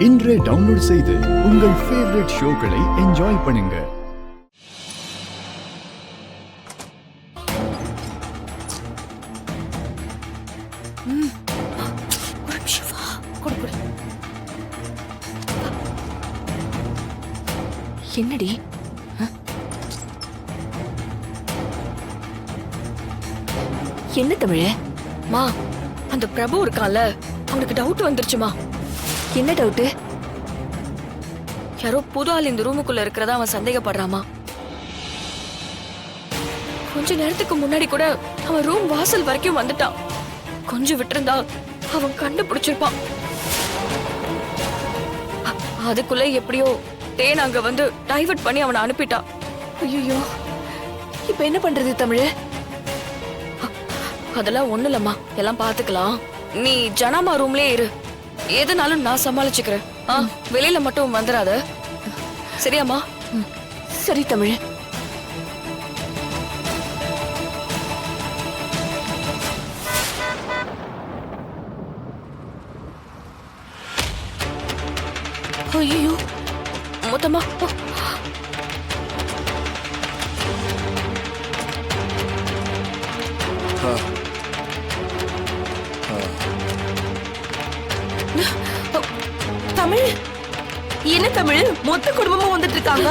இன்றே டவுன்லோட் செய்து உங்கள் ஃபேவரட் ஷோக்களை என்ஜாய் பண்ணுங்க. என்னடி என்ன தமிழ? மா, அந்த பிரபு இருக்கான்ல, அவனுக்கு டவுட் வந்துருச்சுமா. என்ன டவுட்? யாரோ புது ஆள் இந்த ரூமுக்குள்ள இருக்கிறதா அவன் சந்தேகப்படுறாமா. கொஞ்ச நேரத்துக்கு முன்னாடி கூட அவன் ரூம் வாசல் வரைக்கும் வந்துட்டான். கொஞ்சம் விட்டிருந்தா அவன் கண்டுபிடிச்சிருப்பான். அதுக்குள்ள எப்படியோ தேன் அங்க வந்து டைவர்ட் பண்ணி அவனை அனுப்பிட்டான். ஐயோ, இப்ப என்ன பண்றது தமிழ? அதெல்லாம் ஒண்ணு இல்லம்மா, எல்லாம் பாத்துக்கலாம். நீ ஜனாமா ரூம்லயே இரு, எதுனாலும் நான் சமாளிச்சுக்கிறேன். வெளியில மட்டும் வந்துடாத, சரியாம்மா? சரி தமிழ். ஐயோ, மொத்தமா தமிழ் என்ன தமிழ்? மொத்த குடும்பமும் வந்துட்டு இருக்காங்க.